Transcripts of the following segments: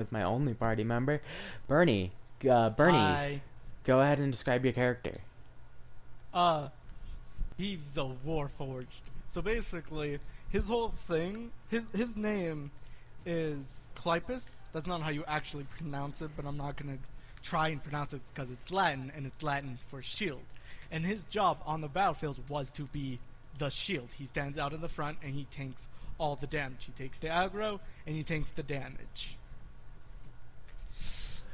with my only party member, Bernie. Bernie, I go ahead and describe your character. uh he's a warforged. So basically, his whole thing, his name is Clypus. That's not how you actually pronounce it, but I'm not gonna try and pronounce it because it's Latin and it's Latin for shield. And his job on the battlefield was to be the shield. He stands out in the front and he tanks all the damage. He takes the aggro and he takes the damage.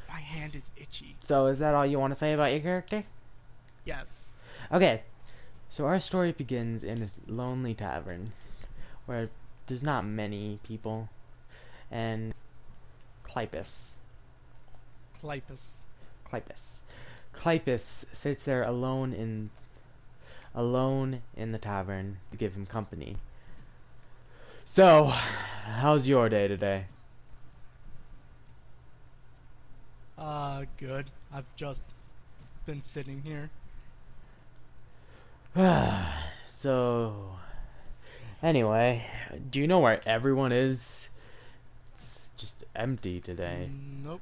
My hand is itchy. So, is that all you want to say about your character? Yes. Okay, so our story begins in a lonely tavern where there's not many people, and Clypus, Clypus. Clypus, Clypus sits there alone in the tavern to give him company. So, how's your day today? Good. I've just been sitting here. So, anyway, do you know where everyone is? It's just empty today. Nope.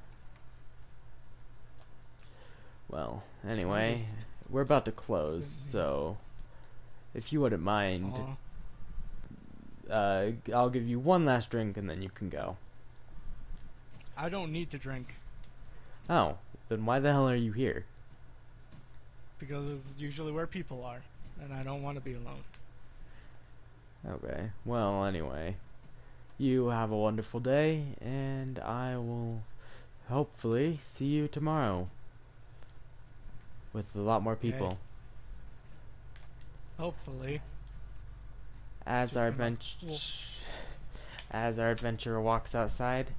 Well, I'm anyway, just we're about to close, sitting here. so if you wouldn't mind, Aw. I'll give you one last drink and then you can go. I don't need to drink Oh, then why the hell are you here? because it's usually where people are, and I don't want to be alone. Okay, well, anyway, you have a wonderful day, and I will hopefully see you tomorrow with a lot more Okay. people. Hopefully. As Just our gonna. adventure, Well, as our adventurer walks outside,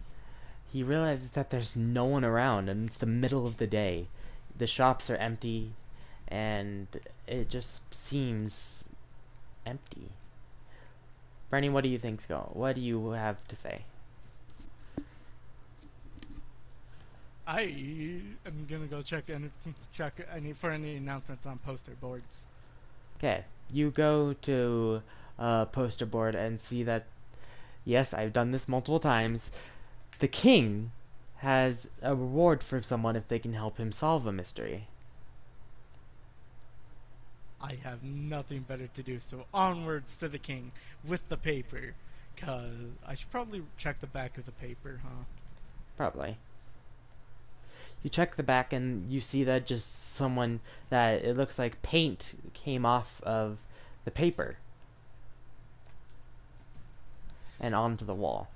he realizes that there's no one around, and it's the middle of the day. The shops are empty, and it just seems empty. Bernie, what do you think's going? What do you have to say? I am gonna go check any for any announcements on poster boards. Okay, you go to a poster board and see that, yes, I've done this multiple times. The king has a reward for someone if they can help him solve a mystery. I have nothing better to do, so onwards to the king with the paper. Cause I should probably check the back of the paper, huh? Probably. You check the back and you see that just someone that it looks like paint came off of the paper and onto the wall.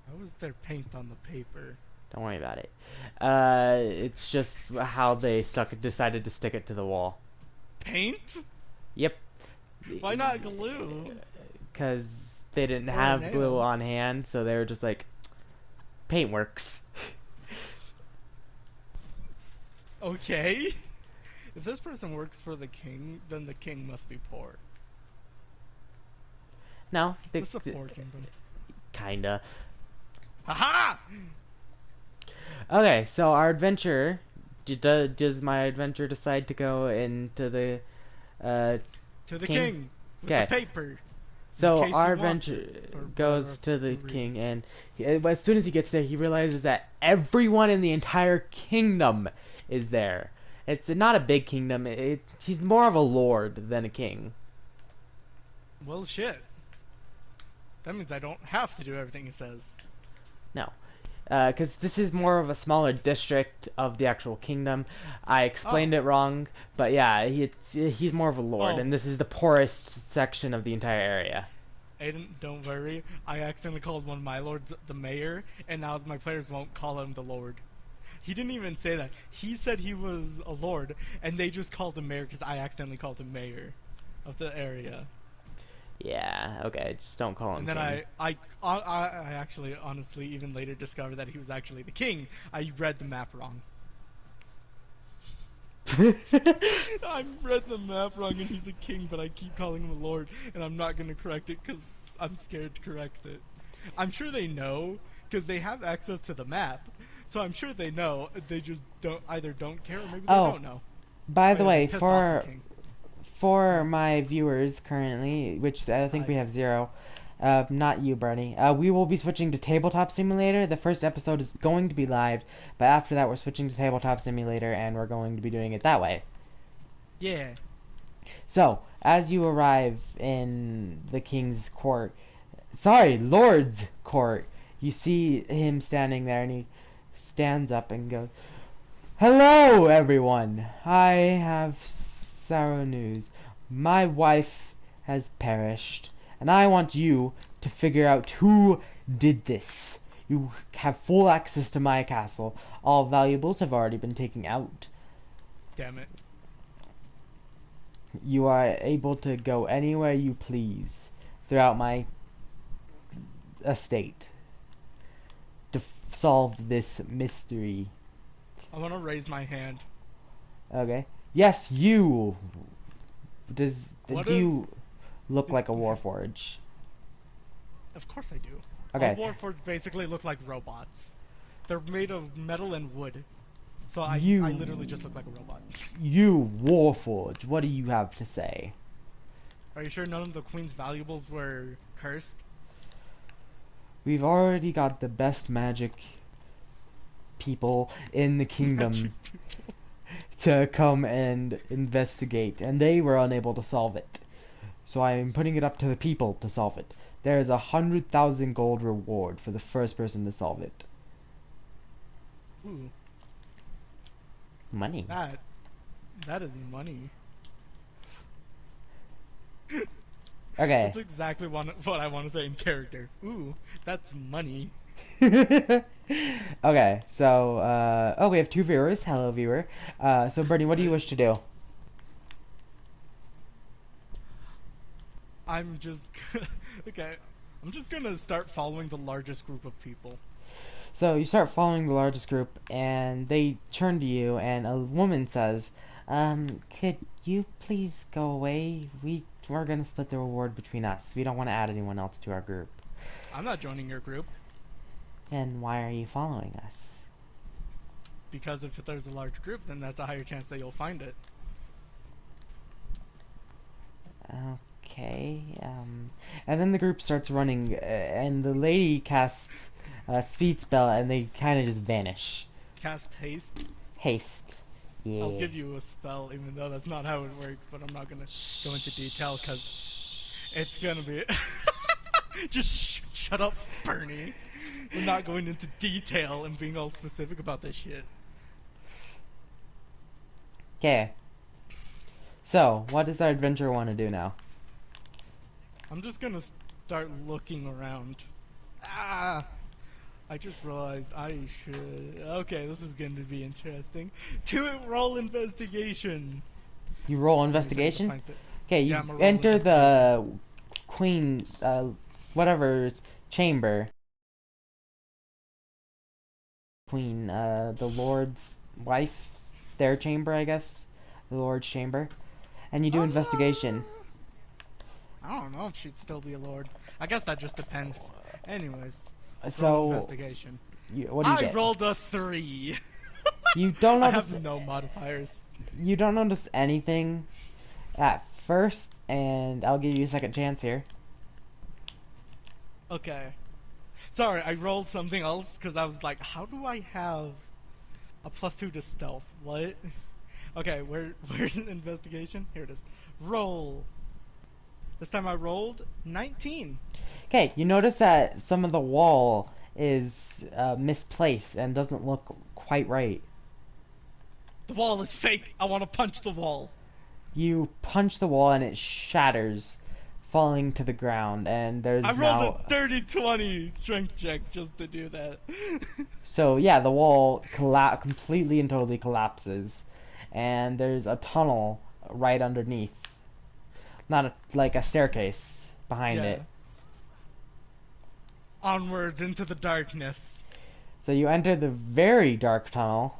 How was there paint on the paper? Don't worry about it. It's just how they decided to stick it to the wall. Paint? Yep. Why not glue? Because they didn't Or a have glue nail? on hand, so they were just like, paint works. Okay. If this person works for the king, then the king must be poor. No, This is a poor kingdom. kinda. Haha! Okay, so our adventurer, does my adventurer decide to go into the uh, To the king? king with Okay. the paper. So case our you want adventure it, for goes to the reason. king, and as soon as he gets there, he realizes that everyone in the entire kingdom is there. It's not a big kingdom. He's more of a lord than a king. Well, shit. That means I don't have to do everything he says. No, because this is more of a smaller district of the actual kingdom. I explained Oh. it wrong, but yeah, he's more of a lord, Oh. and this is the poorest section of the entire area. Aiden, don't worry. I accidentally called one of my lords the mayor, and now my players won't call him the lord. He didn't even say that. He said he was a lord, and they just called him mayor because I accidentally called him mayor of the area. Yeah, okay, just don't call him And then king. I actually, honestly, even later discovered that he was actually the king. I read the map wrong. I read the map wrong, and he's a king, but I keep calling him a lord, and I'm not gonna correct it because I'm scared to correct it. I'm sure they know because they have access to the map, so I'm sure they know. They just don't care, or maybe they Oh, don't know. by But the yeah, they way, pissed off the for king. for my viewers currently, which I think we I have 0, Not you, Bernie. We will be switching to Tabletop Simulator. The first episode is going to be live, but after that, we're switching to Tabletop Simulator, and we're going to be doing it that way. Yeah. So, as you arrive in the king's court, sorry, lord's court, you see him standing there, and he stands up and goes, "Hello, everyone. I have sorrow news. My wife has perished, and I want you to figure out who did this. You have full access to my castle. All valuables have already been taken out. Damn it. You are able to go anywhere you please throughout my estate to solve this mystery." I want to raise my hand. Okay. Yes, you. Do What you look like a warforge? Of course I do. Okay. All Warforged basically look like robots. They're made of metal and wood. So I You- literally just look like a robot. You warforge. What do you have to say? Are you sure none of the queen's valuables were cursed? We've already got the best magic people in the kingdom to come and investigate, and they were unable to solve it. So I am putting it up to the people to solve it. There is 100,000 gold reward for the first person to solve it. Ooh, Money. that is money. Okay. That's exactly what I want to say in character. Ooh, that's money. Okay, so oh, we have 2 viewers. Hello, viewer. So Bernie, what do you wish to do? I'm just okay. I'm just gonna start following the largest group of people. So you start following the largest group, and they turn to you, and a woman says, could you please go away? We're gonna split the reward between us. We don't want to add anyone else to our group." I'm not joining your group "And why are you following us?" because if there's a large group, then that's a higher chance that you'll find it. Okay, and then the group starts running, and the lady casts a speed spell, and they kind of just vanish. Cast haste. Haste. Yeah. I'll give you a spell, even though that's not how it works. But I'm not gonna go into detail because it's gonna be. Just shut up, Bernie. We're not going into detail and being all specific about this shit. Okay. So, what does our adventurer want to do now? I'm just gonna start looking around. Ah! I just realized I should. Okay, this is going to be interesting. Roll investigation. You roll Find investigation? it. Okay, you Yeah, I'm a roll enter the queen, whatever's chamber. Queen, the lord's wife, their chamber, I guess. The lord's chamber. And you do investigation. I don't know if she'd still be a lord. I guess that just depends. Anyways, roll So, investigation. what do you I get? rolled a 3. You don't I notice. have no modifiers. You don't notice anything at first, and I'll give you a second chance here. Okay. Sorry, I rolled something else because I was like, how do I have a +2 to stealth? What? Okay, where's an investigation? Here it is. Roll. This time I rolled 19. Okay, you notice that some of the wall is misplaced and doesn't look quite right. The wall is fake. I want to punch the wall. You punch the wall and it shatters, falling to the ground, and there's I rolled now... a dirty 20 strength check just to do that. So yeah, the wall completely and totally collapses, and there's a tunnel right underneath. Not like a staircase behind Yeah. it. Onwards into the darkness. So you enter the very dark tunnel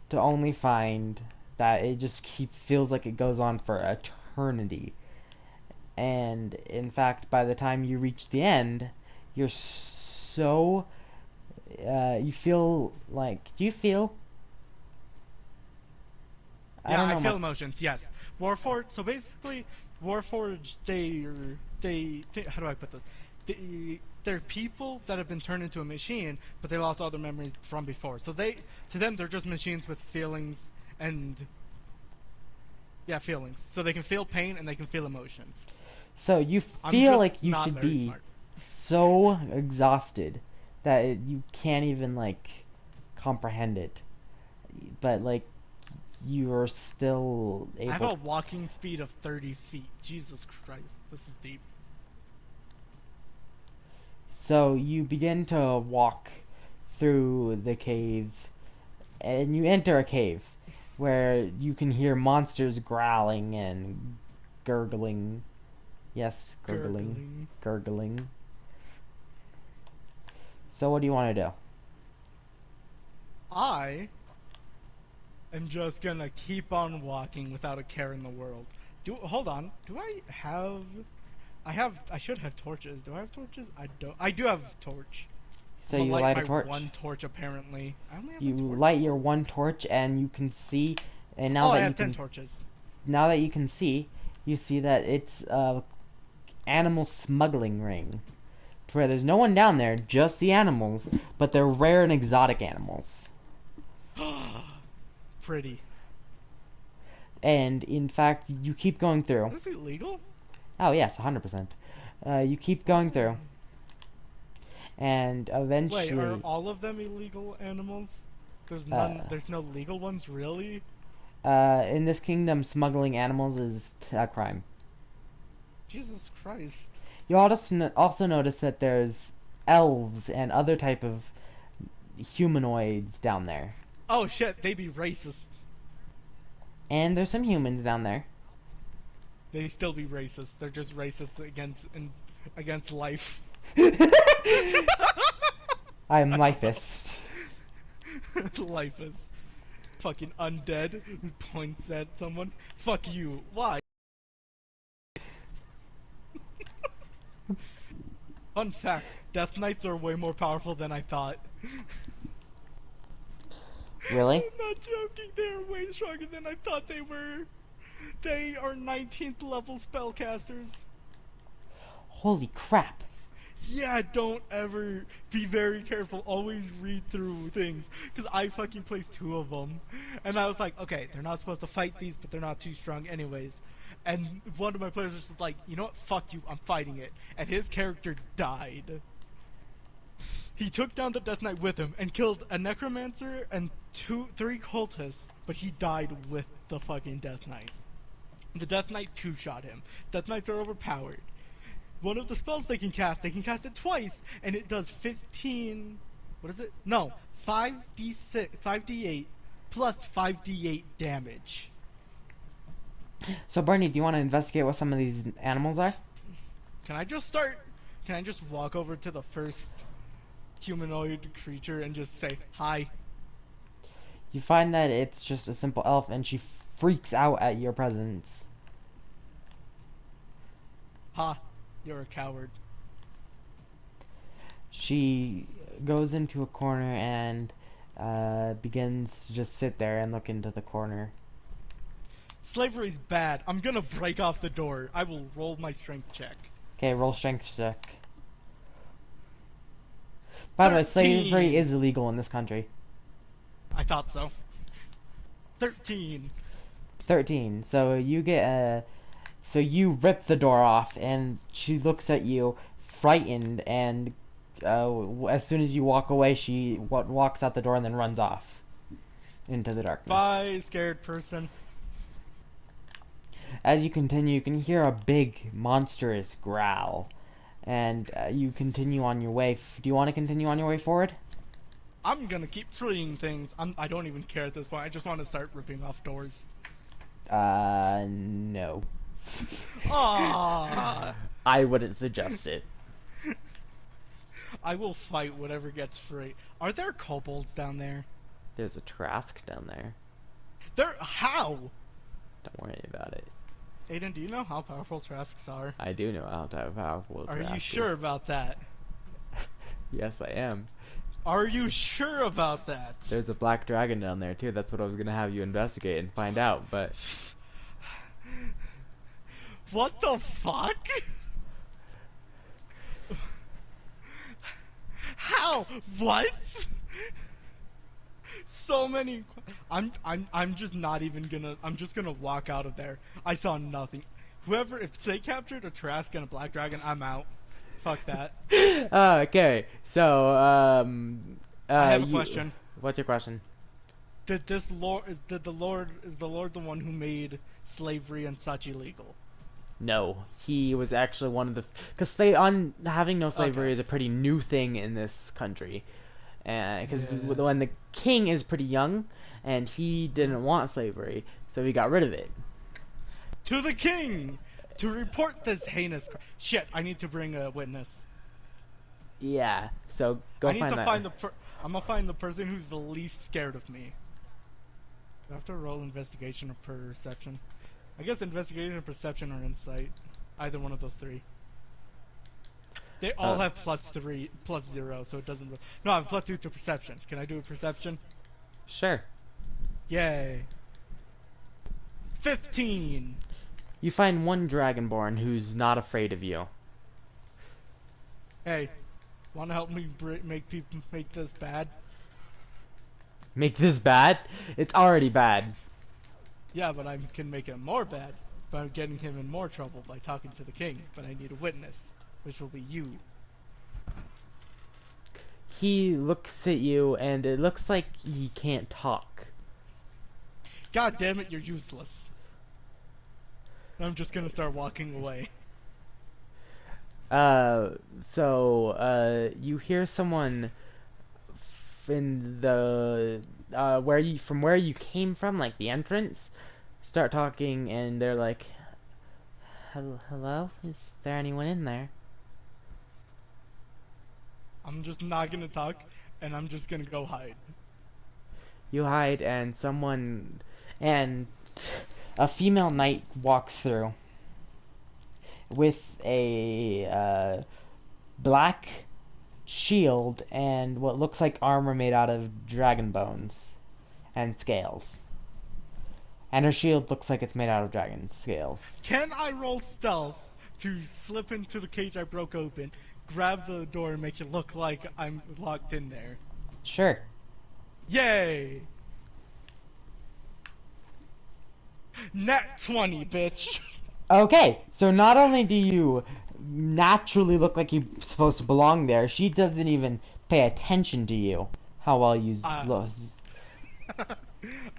to only find that it just feels like it goes on for eternity. And in fact, by the time you reach the end, you're so you feel like, do you feel? Yeah, I don't feel know. emotions. Yes, Warforged. So basically, Warforged. They how do I put this? they're people that have been turned into a machine, but they lost all their memories from before. So to them, they're just machines with feelings and yeah, feelings. So they can feel pain and they can feel emotions. So you I'm feel just like you not should very be smart. so exhausted that you can't even like comprehend it, but like you are still I have a able. walking speed of 30 feet. Jesus Christ, this is deep. So you begin to walk through the cave, and you enter a cave where you can hear monsters growling and gurgling. Yes, gurgling, Gurgling. gurgling. So what do you want to do? I am just gonna keep on walking without a care in the world. Hold on. Do I have? I should have torches. Do I have torches? I don't. I do have a torch. So I'm gonna you light light a my torch. one torch apparently. I only have You a torch. light your one torch, and you can see. And now Oh, I that you have 10 can, torches. now that you can see, you see that it's a animal smuggling ring, to where there's no one down there, just the animals, but they're rare and exotic animals. Pretty. And in fact, you keep going through. Is this illegal? Oh yes, 100%. You keep going through, and Wait, are eventually, all of them illegal animals? There's uh, none. There's no legal ones, really. in this kingdom, smuggling animals is a crime. Jesus Christ. You also notice that there's elves and other type of humanoids down there, Oh shit, they be racist. and there's some humans down there. They still be racist. They're just racist against life. I'm Lifist. Life is fucking undead who points at someone. Fuck you. Why? Fun fact, Death Knights are way more powerful than I thought. Really? I'm not joking, they are way stronger than I thought they were. They are 19th level spellcasters. Holy crap! Yeah, don't ever be very careful. Always read through things. Because I fucking placed 2 of them. And I was like, okay, they're not supposed to fight these, but they're not too strong anyways. And one of my players was just like, you know what, fuck you, I'm fighting it. And his character died. He took down the Death Knight with him and killed a Necromancer and 3 cultists, but he died with the fucking Death Knight. The Death Knight 2-shot him. Death Knights are overpowered. One of the spells they can cast it twice, and it does 15... What is it? No, 5d6, 5d8, plus 5d8 damage. So Bernie, do you want to investigate what some of these animals are? Can I just walk over to the first humanoid creature and just say, hi? You find that it's just a simple elf, and she freaks out at your presence. Ha, you're a coward. She goes into a corner and begins to just sit there and look into the corner. Slavery's bad. I'm gonna break off the door. I will roll my strength check. Okay, roll strength check. By the way, 13. slavery is illegal in this country. I thought so. 13. 13. So you get a... So you rip the door off, and she looks at you, frightened, and as soon as you walk away, she walks out the door and then runs off into the darkness. Bye, scared person. As you continue, you can hear a big, monstrous growl, and you continue on your way. Do you want to continue on your way forward? I'm gonna keep treating things. I don't even care at this point. I just want to start ripping off doors. No. Ah, I wouldn't suggest it. I will fight whatever gets free. Are there kobolds down there? There's a Trask down there. How? Don't worry about it. Aiden, do you know how powerful Trasks are? I do know how powerful Are Trask you is. sure about that? Yes, I am. Are you sure about that? There's a black dragon down there too. That's what I was gonna have you investigate and find out, but What the fuck? How? What? So many. I'm just not even gonna. I'm just gonna walk out of there. I saw nothing. Whoever, if they captured a Trask and a Black Dragon, I'm out. Fuck that. Okay, so I have a you. question. What's your question? Did the Lord the one who made slavery and such illegal? No, he was actually one of the because they on having no slavery Okay. is a pretty new thing in this country, and because Yeah. when the king is pretty young, and he didn't want slavery, so he got rid of it. To the king to report this heinous crime. Shit, I need to bring a witness. Yeah, so go I need find to that. find I'm gonna find the person who's the least scared of me. Do I have to roll investigation or perception? I guess investigation, perception, or insight. Either one of those three. They all have +0, so it doesn't. No, I have +2 to perception. Can I do a perception? Sure. Yay. 15. You find one dragonborn who's not afraid of you. Hey, want to help me make this bad? Make this bad? It's already bad. Yeah, but I can make it more bad by getting him in more trouble by talking to the king. But I need a witness, which will be you. He looks at you, and it looks like he can't talk. God damn it, you're useless. I'm just gonna start walking away. You hear someone in the from where you came from, like the entrance, start talking, and they're like, "Hello? Is there anyone in there?" I'm just not gonna talk, and I'm just gonna go hide. You hide, and a female knight walks through with a black shield and what looks like armor made out of dragon bones and scales. And her shield looks like it's made out of dragon scales. Can I roll stealth to slip into the cage I broke open, grab the door, and make it look like I'm locked in there? Sure. Yay! Nat 20, bitch! Okay, so not only do you naturally look like you're supposed to belong there, she doesn't even pay attention to you. How well you look.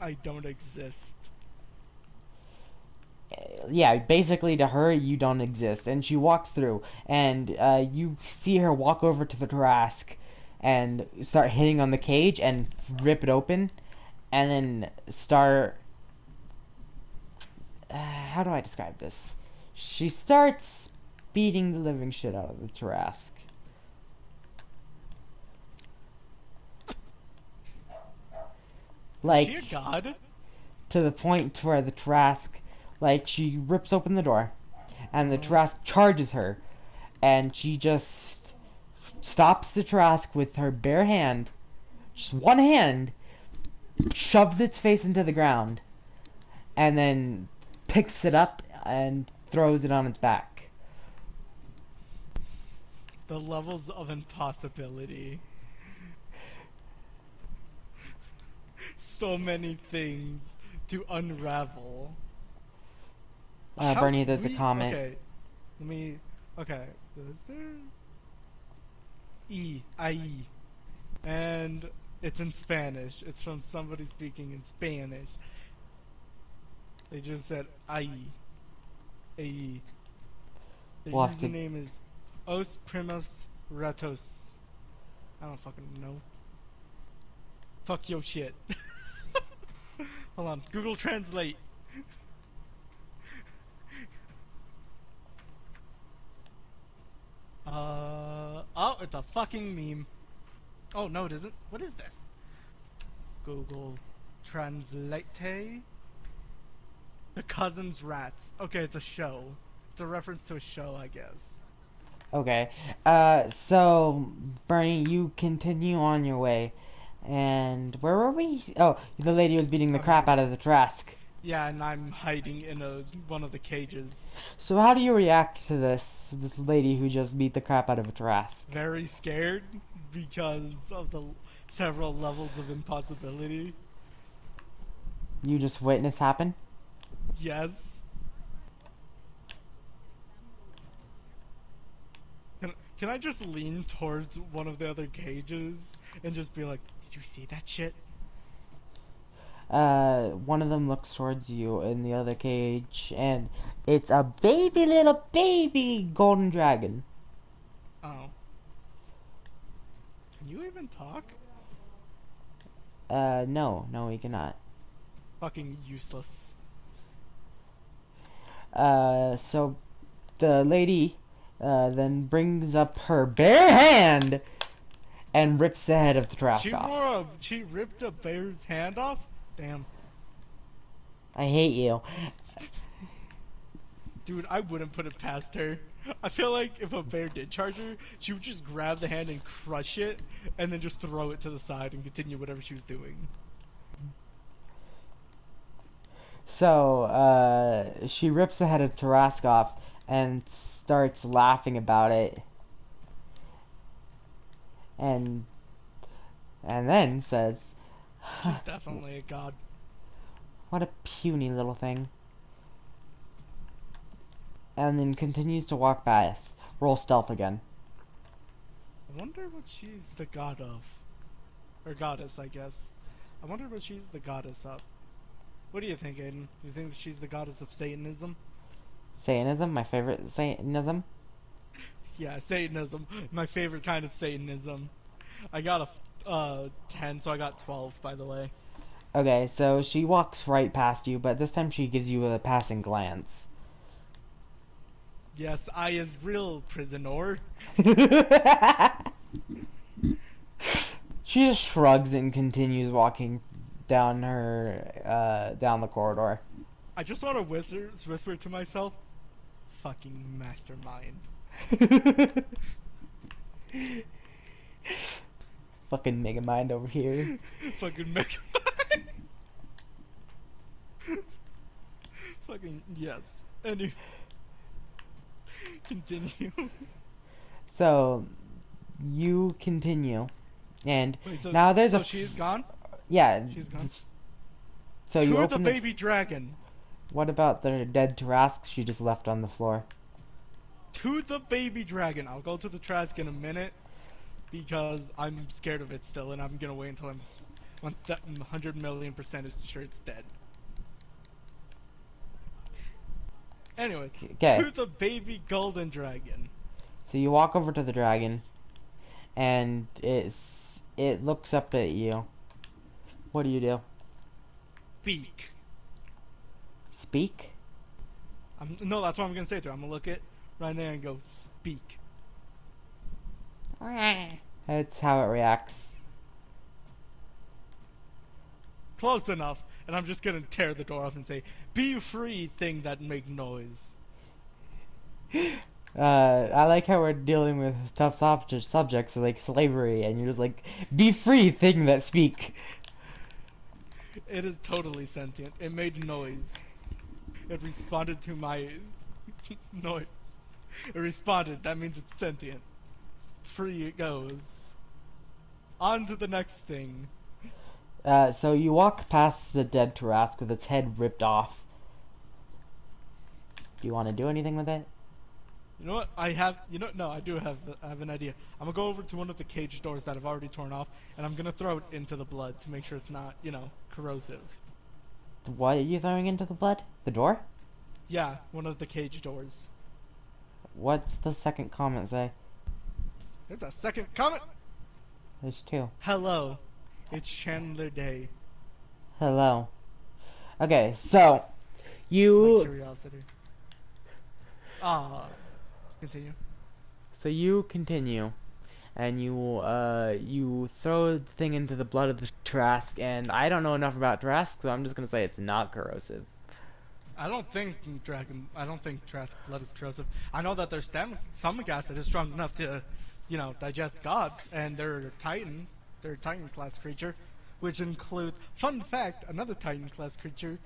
I don't exist. Yeah, basically to her, you don't exist. And she walks through, and you see her walk over to the Tarask and start hitting on the cage and rip it open, and then start. How do I describe this? She starts beating the living shit out of the Tarask. Like, Dear God. to the point where the Tarask, like, she rips open the door, and the Tarask charges her, and she just stops the Tarask with her bare hand, just one hand, shoves its face into the ground, and then picks it up and throws it on its back. The levels of impossibility. So many things to unravel. Bernie, there's a comment. Okay, let me. Okay, is there? I-E. And it's in Spanish. It's from somebody speaking in Spanish. They just said I-E. A-E. The We'll have to- username is Os Primos Ratos. I don't fucking know. Fuck your shit. Hold on, Google Translate. Oh, it's a fucking meme. Oh, no, it isn't. What is this? Google Translate. The Cousins Rats. Okay, it's a show. It's a reference to a show, I guess. Okay. So, Bernie, you continue on your way. And where were we? Oh, the lady was beating the crap out of the Trask. Yeah, and I'm hiding in one of the cages. So how do you react to this lady who just beat the crap out of a Trask? Very scared because of the several levels of impossibility. You just witness happen? Yes. Can I just lean towards one of the other cages and just be like, "Did you see that shit?" One of them looks towards you in the other cage, and it's a baby little baby golden dragon. Oh. Can you even talk? No, he cannot. Fucking useless. So the lady, then brings up her bare hand and rips the head of the Trask off. She ripped a bear's hand off? Damn. I hate you. Dude, I wouldn't put it past her. I feel like if a bear did charge her, she would just grab the hand and crush it, and then just throw it to the side and continue whatever she was doing. So, she rips the head of Tarask off and starts laughing about it. And then says, She's definitely a god. "What a puny little thing." And then continues to walk by us. Roll stealth again. I wonder what she's the god of. Or goddess, I guess. I wonder what she's the goddess of. What do you think, Aiden? Do you think she's the goddess of Satanism? Satanism, my favorite Satanism. Yeah, Satanism. My favorite kind of Satanism. I got a 10, so I got 12, by the way. Okay, so she walks right past you, but this time she gives you a passing glance. Yes, I is real prisoner. She just shrugs and continues walking down down the corridor. I just want to whisper to myself, fucking mastermind. Fucking Megamind over here. Fucking mega. Fucking yes. Anyway, continue. So, you continue, and Wait, so, now there's so she's gone? yeah. She's gone? So To you the open baby dragon. What about the dead Tarask she just left on the floor? To the baby dragon. I'll go to the Trask in a minute because I'm scared of it still, and I'm gonna wait until I'm 100,000,000% sure it's dead. Anyway, Okay. to the baby golden dragon. So you walk over to the dragon, and it looks up at you. What do you do? Speak. Speak? No, that's what I'm gonna say to her. I'm gonna look at right there and go, speak. That's how it reacts. Close enough. And I'm just gonna tear the door off and say, be free, thing that make noise. I like how we're dealing with tough subjects like slavery, and you're just like, be free, thing that speak. It is totally sentient. It made noise. It responded to my noise. It responded. That means it's sentient. Free it goes. On to the next thing. So you walk past the dead Tarask with its head ripped off. Do you want to do anything with it? You know what? No, I do have an idea. I'm gonna go over to one of the cage doors that I've already torn off, and I'm gonna throw it into the blood to make sure it's not, corrosive. What are you throwing into the blood? The door? Yeah, one of the cage doors. What's the second comment say? There's a second comment! There's two. Hello. It's Chandler Day. Hello. Okay, so My you curiosity. Continue. so you continue, and you throw the thing into the blood of the Trask, and I don't know enough about Trask, so I'm just gonna say it's not corrosive. I don't think Trask blood is corrosive. I know that there's stomach acid is strong enough to, digest gods, and they're a Titan class creature, which include, fun fact, another Titan class creature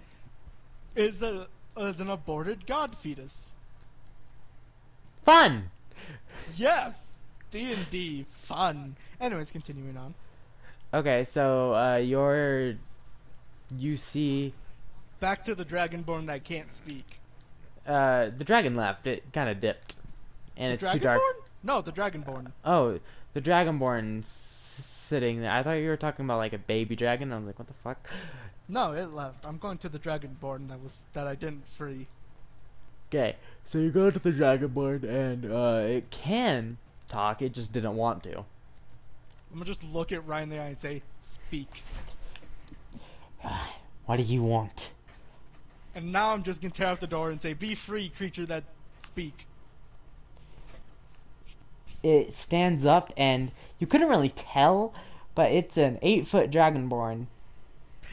is an aborted god fetus. Fun! Yes, D&D fun. Anyways, continuing on. Okay, so, you see, Back to the Dragonborn that can't speak. the dragon left. It kind of dipped. And The it's too dark. Dragonborn? No, the Dragonborn. Oh, the dragonborn sitting there. I thought you were talking about like a baby dragon. I was like, what the fuck? No, it left. I'm going to the Dragonborn that I didn't free. Okay, so you go to the dragonborn and it can talk. It just didn't want to. I'm gonna just look it right in the eye and say, speak. What do you want? And now I'm just gonna tear out the door and say, be free, creature that speak. It stands up and you couldn't really tell, but it's an 8-foot dragonborn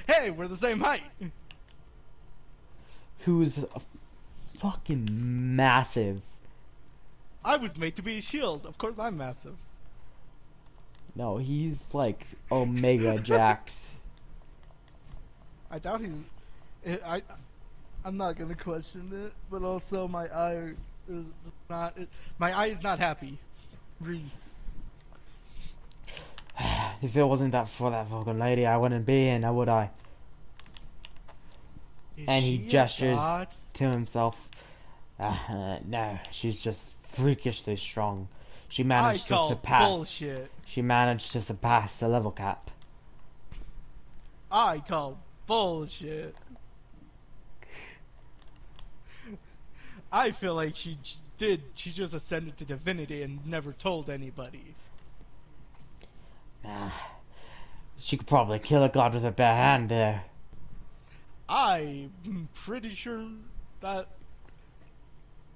Hey, we're the same height. who's fucking massive. I was made to be a shield. Of course I'm massive. No, he's like omega jacked. I doubt I'm not gonna question it, but also my eye is not happy. If it wasn't that for that fucking lady, I wouldn't be in, now would I? Is And he she a gestures god? to himself. No, she's just freakishly strong. She I managed to call surpass. bullshit. She managed to surpass the level cap. I call bullshit. I feel like she just ascended to divinity and never told anybody. She could probably kill a god with her bare hand there. I'm pretty sure that...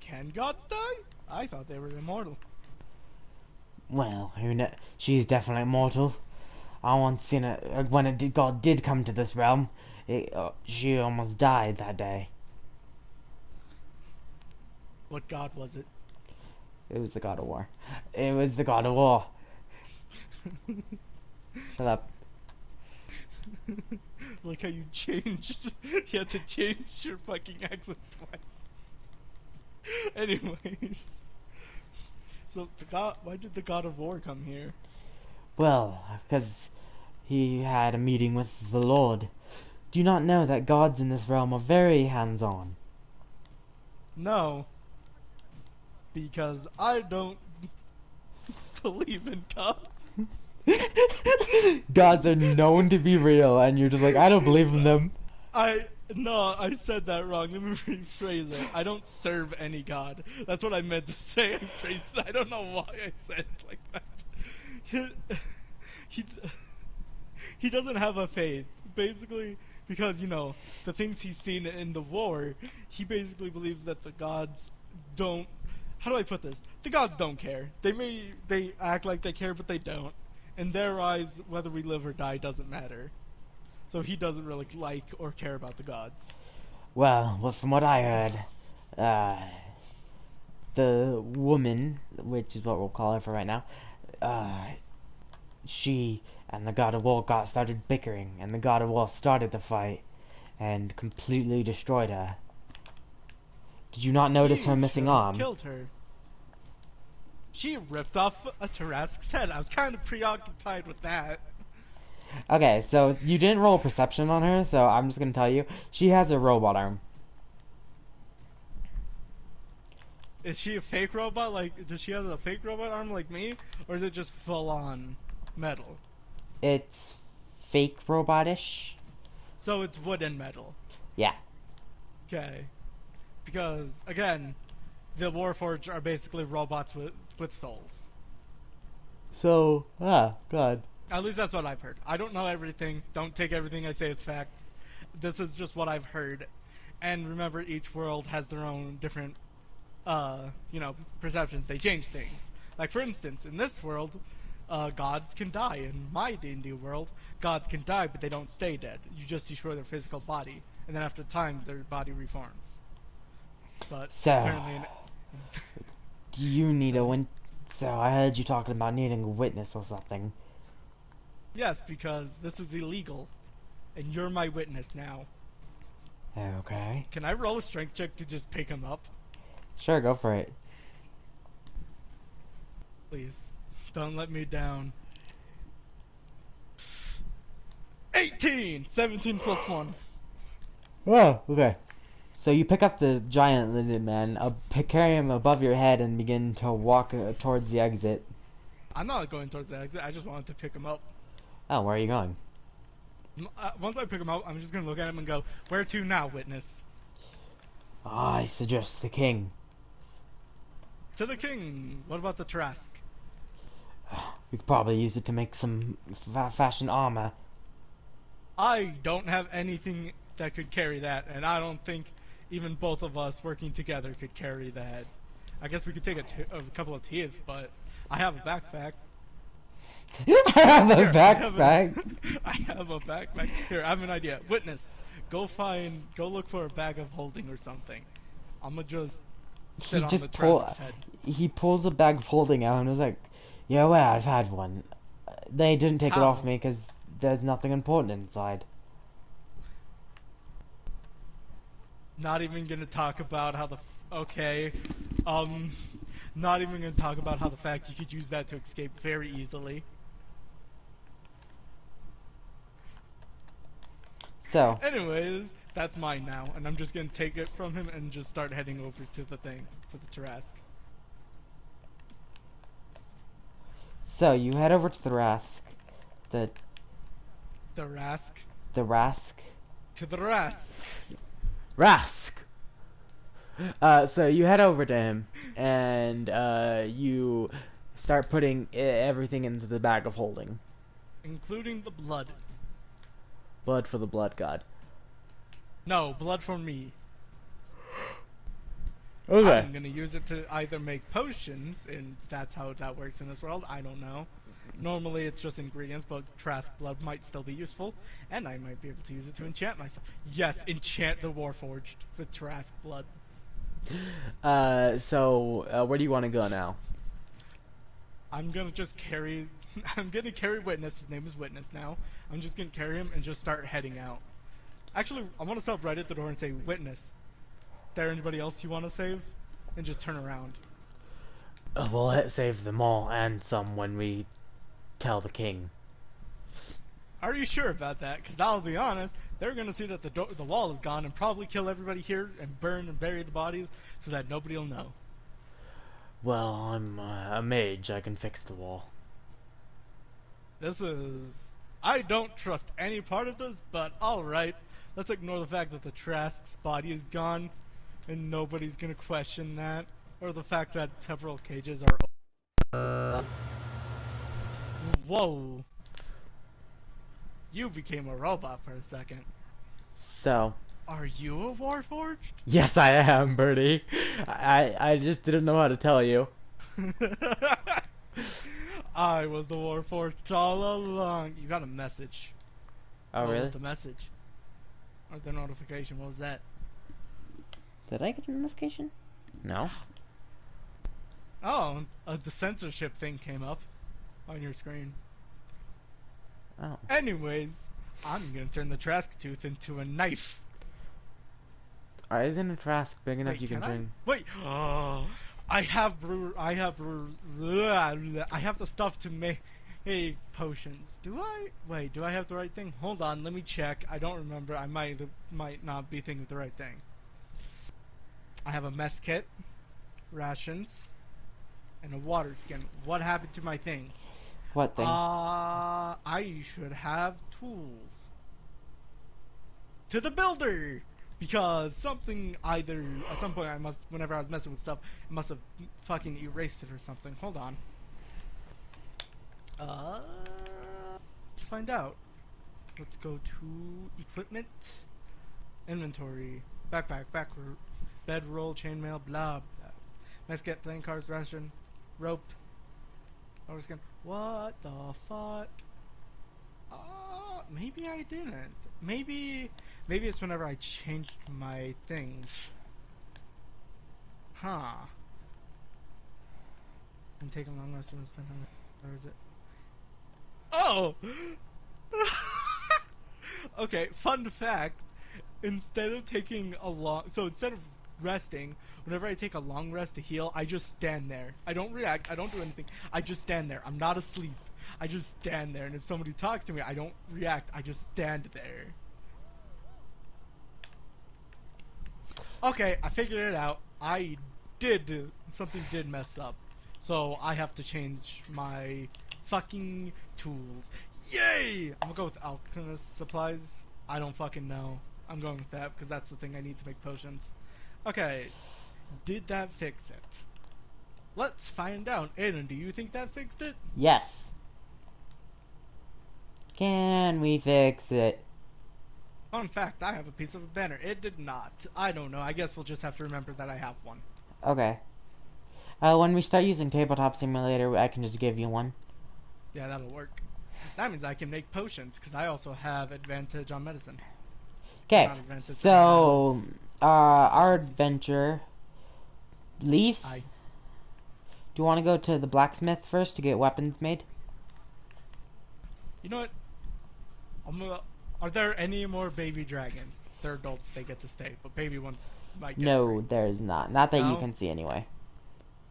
Can gods die? I thought they were immortal. Well, she's definitely mortal. I once seen it when God did come to this realm. She almost died that day. What god was it? It was the God of War. It was the God of War. Shut up. Like how you changed. You had to change your fucking accent twice. Anyways. So, why did the God of War come here? Well, because he had a meeting with the Lord. Do you not know that gods in this realm are very hands-on? No. Because I don't believe in gods. Gods are known to be real, and you're just like, I don't believe in them. No, I said that wrong. Let me rephrase it. I don't serve any god. That's what I meant to say. I don't know why I said it like that. He doesn't have a faith. Basically, because, you know, the things he's seen in the war, he basically believes that the gods don't... How do I put this? The gods don't care. They act like they care, but they don't. In their eyes, whether we live or die doesn't matter. So he doesn't really like or care about the gods. Well, from what I heard, the woman, which is what we'll call her for right now, she and the God of War started bickering, and the God of War started the fight and completely destroyed her. Did you not notice her missing should've arm? Killed her. She ripped off a Tarrasque's head. I was kind of preoccupied with that. Okay, so you didn't roll perception on her, so I'm just gonna tell you, she has a robot arm. Is she a fake robot? Like, does she have a fake robot arm like me? Or is it just full on metal? It's fake robotish. So it's wood and metal. Yeah. Okay. Because, again, the Warforged are basically robots with souls. So, God. At least that's what I've heard. I don't know everything. Don't take everything I say as fact. This is just what I've heard. And remember, each world has their own different, perceptions. They change things. Like, for instance, in this world, gods can die. In my D&D world, gods can die, but they don't stay dead. You just destroy their physical body. And then after time, their body reforms. But So, apparently... do you need a win? So, I heard you talking about needing a witness or something. Yes, because this is illegal. And you're my witness now. Okay. Can I roll a strength check to just pick him up? Sure, go for it. Please. Don't let me down. 18! 17 plus 1. Oh, okay. So you pick up the giant lizard man, carry him above your head, and begin to walk towards the exit. I'm not going towards the exit, I just wanted to pick him up. Oh, where are you going? Once I pick him up, I'm just gonna look at him and go, "Where to now, witness?" I suggest the king. To the king! What about the Trask? We could probably use it to make some fashion armor. I don't have anything that could carry that, and I don't think even both of us working together could carry that. I guess we could take a couple of teeth, but I have a backpack. I have a Here, backpack. I have a backpack. Here, I have an idea. Witness, go look for a bag of holding or something. I'ma just sit on the Trask's head. He pulls a bag of holding out and was like, "Yeah, well, I've had one. They didn't take it off How? me because there's nothing important inside." Not even gonna talk about how okay, not even gonna talk about how the fact you could use that to escape very easily. So, Anyways, that's mine now, and I'm just gonna take it from him and just start heading over to the Trask. you head over to the Rask. The The Rask. Rask. To the Rask. Rask! So you head over to him, and you start putting everything into the bag of holding. Including the blood. Blood for the blood god. No, blood for me. Okay. I'm gonna use it to either make potions, and that's how that works in this world, I don't know. Normally it's just ingredients, but Trask blood might still be useful, and I might be able to use it to enchant myself. Yes, enchant the Warforged with Trask blood. Where do you want to go now? I'm gonna just carry... I'm gonna carry Witness, his name is Witness now. I'm just gonna carry him and just start heading out. Actually, I want to stop right at the door and say, "Witness, there anybody else you want to save?" And just turn around. We'll save them all and some when we tell the king. Are you sure about that? Because I'll be honest, they're gonna see that the wall is gone and probably kill everybody here and burn and bury the bodies so that nobody will know. Well, I'm a mage. I can fix the wall. This is... I don't trust any part of this, but alright. Let's ignore the fact that the Trask's body is gone and nobody's gonna question that. Or the fact that several cages are... Whoa. You became a robot for a second. So, Are you a Warforged? yes, I am, Bertie. I just didn't know how to tell you. I was the Warforged all along. You got a message. Oh, What really? was the message? Or the notification? What was that? Did I get a notification? No. Oh, the censorship thing came up on your screen. Oh. Anyways, I'm gonna turn the Trask tooth into a knife. Alright, isn't a Trask big enough Wait, you can I? turn? Wait. Oh, I have the stuff to make potions. Do I? Wait, do I have the right thing? Hold on, let me check. I don't remember. I might not be thinking of the right thing. I have a mess kit, rations, and a water skin. What happened to my thing? What thing? I should have tools. To the builder! Because something either, at some point whenever I was messing with stuff, it must have fucking erased it or something. Hold on. Let's find out. Let's go to equipment, inventory, backpack, bedroll, chainmail, blah, blah. Mesket, playing cards, ration, rope, water skin. What the fuck? Maybe I didn't. Maybe it's whenever I changed my things. Huh. I'm taking long rest and spend on it. Where is it? Oh! Okay, fun fact. instead of taking a long, so instead of resting, whenever I take a long rest to heal, I just stand there. I don't react. I don't do anything. I just stand there. I'm not asleep. I just stand there, and if somebody talks to me, I don't react. I just stand there. Okay, I figured it out. Something did mess up. So I have to change my fucking tools. Yay! I'm gonna go with alchemist supplies. I don't fucking know. I'm going with that because that's the thing I need to make potions. Okay, did that fix it? Let's find out. Aiden, do you think that fixed it? Yes. Can we fix it? Fun fact, I have a piece of a banner. It did not. I don't know. I guess we'll just have to remember that I have one. Okay. When we start using Tabletop Simulator, I can just give you one. Yeah, that'll work. That means I can make potions, because I also have advantage on medicine. Okay, Not advantage, so our adventure leaves. I... Do you want to go to the blacksmith first to get weapons made? You know what? Are there any more baby dragons? They're adults, they get to stay, but baby ones might get No, free. there is not. Not that you No? can see anyway.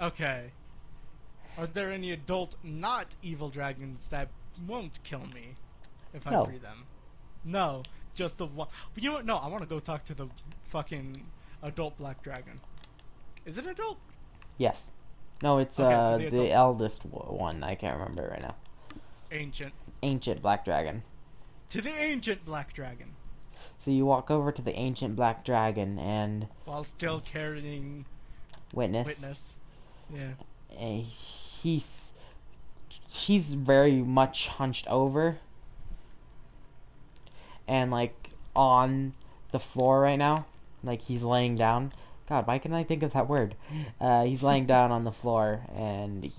Okay. Are there any adult, not evil dragons that won't kill me if I No. free them? No, just the one. But you know what? No, I want to go talk to the fucking adult black dragon. Is it adult? Yes. No, it's Okay, so the the adult eldest one. I can't remember it right now. Ancient. Ancient black dragon. To the ancient black dragon. So you walk over to the ancient black dragon and While still carrying witness. Yeah. And he's very much hunched over and like on the floor right now, like he's laying down. God, why can't I think of that word? He's laying down on the floor and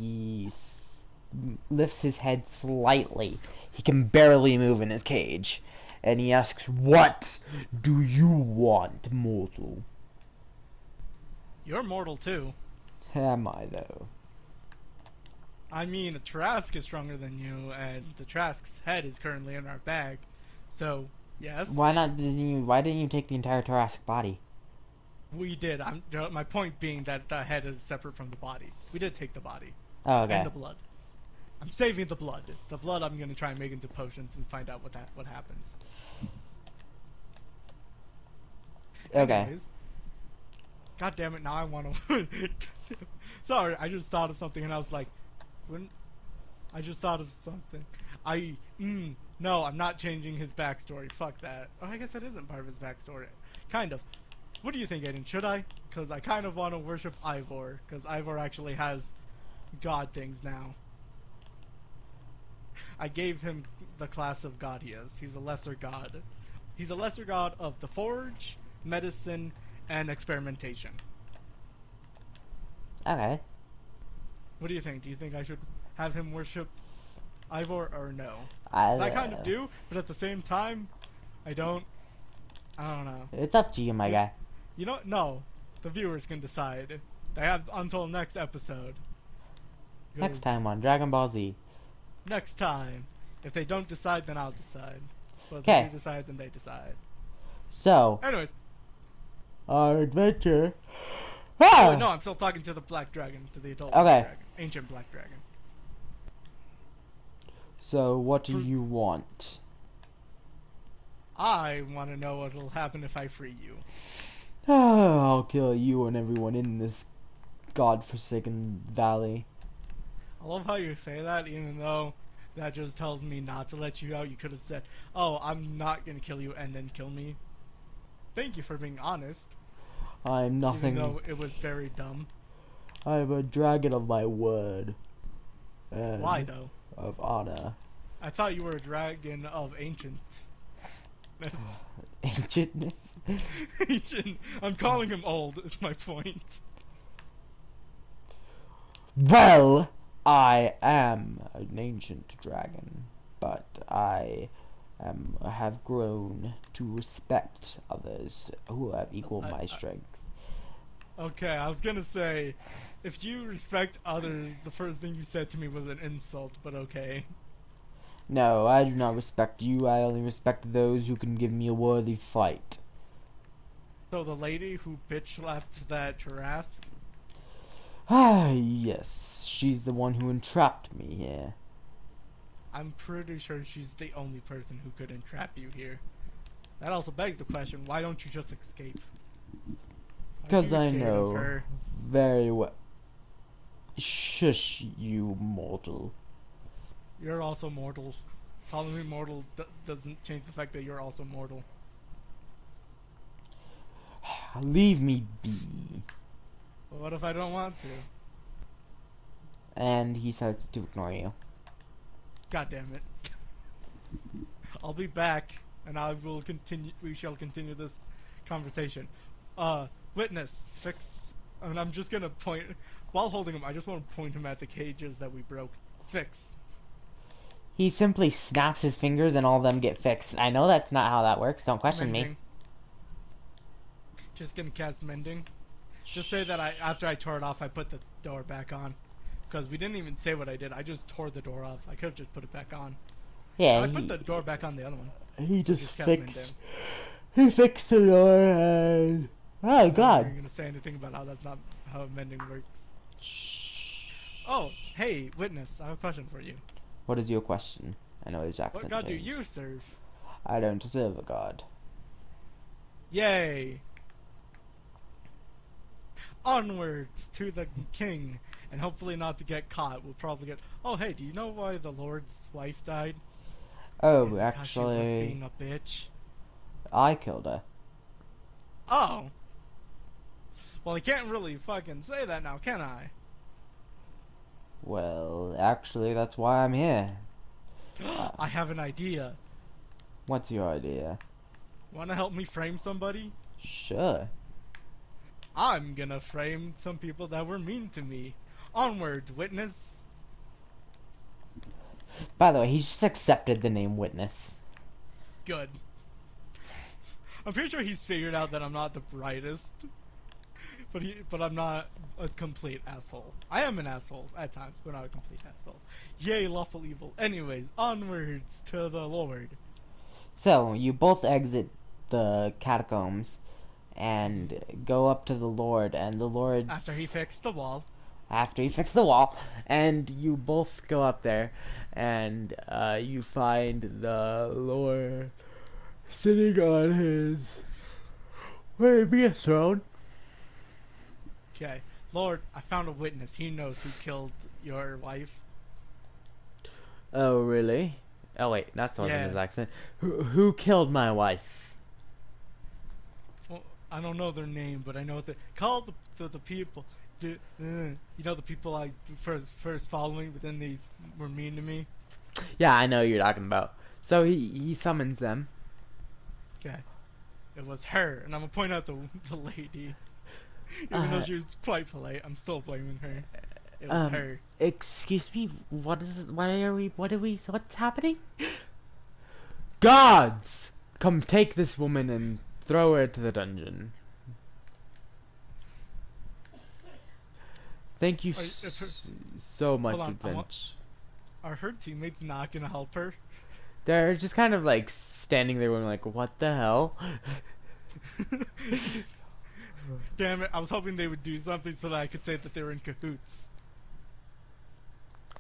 lifts his head slightly. He can barely move in his cage, and he asks, "What do you want, mortal?" You're mortal too. Am I though? I mean, a Trask is stronger than you, and the Trask's head is currently in our bag. So, yes. Why didn't you take the entire thoracic body? We did. My point being that the head is separate from the body. We did take the body. Oh, okay. And the blood. I'm saving the blood. The blood I'm gonna try and make into potions and find out what happens. Okay. Anyways, God damn it! Now I want to. Sorry, I just thought of something and I was like, I just thought of something. No, I'm not changing his backstory. Fuck that. Oh, I guess that isn't part of his backstory. Kind of. What do you think, Aiden? Should I? Because I kind of want to worship Ivor, because Ivor actually has god things now. I gave him the class of god he is. He's a lesser god. He's a lesser god of the forge, medicine, and experimentation. Okay. What do you think? Do you think I should have him worship Ivor or no? I kind of do, but at the same time, I don't know. It's up to you, my guy. You know, no. The viewers can decide. They have until next episode. Next time on Dragon Ball Z. Next time. If they don't decide, then I'll decide. But if Okay. they decide, then they decide. So, Anyways. our adventure. Oh, no, I'm still talking to the black dragon, to the adult Okay. black dragon. Ancient black dragon. So, what do you want? I want to know what'll happen if I free you. I'll kill you and everyone in this godforsaken valley. I love how you say that, even though that just tells me not to let you out. You could have said, oh, I'm not gonna kill you, and then kill me. Thank you for being honest. I'm nothing. Even though it was very dumb. I'm a dragon of my word. And Why, though? of honor. I thought you were a dragon of ancient. Ancientness? Ancient. I'm calling him old, is my point. Well, I am an ancient dragon, but I have grown to respect others who have equal my strength. Okay, I was gonna say, if you respect others, the first thing you said to me was an insult, but okay. No, I do not respect you. I only respect those who can give me a worthy fight. So the lady who bitch slapped that Trask? Ah, yes. She's the one who entrapped me here. I'm pretty sure she's the only person who could entrap you here. That also begs the question, why don't you just escape? Are Because you I scared of know her? very well. Shush, you mortal. You're also mortal. Calling me mortal doesn't change the fact that you're also mortal. Leave me be. But what if I don't want to? And he starts to ignore you. God damn it. I'll be back, and I will continue. We shall continue this conversation. Witness, fix. And I'm just gonna point while holding him. I just want to point him at the cages that we broke. Fix. He simply snaps his fingers and all of them get fixed. I know that's not how that works. Don't question me. Mending. Just gonna cast mending. Just say that after I tore it off, I put the door back on. Because we didn't even say what I did. I just tore the door off. I could have just put it back on. Yeah, I put the door back on the other one. he So just cast mending. fixed. He fixed the door and. Oh, God. Are you gonna say anything about how that's not how mending works? Oh, hey, witness, I have a question for you. What is your question? I know his accent What god changed. do you serve? I don't serve a god. Yay! Onwards to the king, and hopefully not to get caught. We'll probably get. Oh, hey, do you know why the Lord's wife died? Oh, Because she was actually, being a bitch. I killed her. Oh. Well, I can't really fucking say that now, can I? Well, actually, that's why I'm here. I have an idea. What's your idea? Wanna help me frame somebody? Sure. I'm gonna frame some people that were mean to me. Onwards, witness. By the way, he's just accepted the name Witness. Good. I'm pretty sure he's figured out that I'm not the brightest. But I'm not a complete asshole. I am an asshole at times, but not a complete asshole. Yay, lawful evil. Anyways, onwards to the Lord. So, you both exit the catacombs and go up to the Lord, and the Lord... After he fixed the wall. After he fixed the wall, and you both go up there, and you find the Lord sitting on his... What would be a throne? Okay. Lord, I found a witness. He knows who killed your wife. Oh, really? Oh, wait, that wasn't Yeah. his accent. Who killed my wife? Well, I don't know their name, but I know that. Call the people. You know the people I first following, but then they were mean to me. Yeah, I know who you're talking about. So he summons them. Okay. It was her, and I'm gonna point out the lady. Even though she was quite polite, I'm still blaming her. It was her. Excuse me, what's happening? Gods! Come take this woman and throw her to the dungeon. Thank you so much, Adventure. Are her teammates not gonna help her? They're just kind of like standing there going like, what the hell? Damn it, I was hoping they would do something so that I could say that they were in cahoots.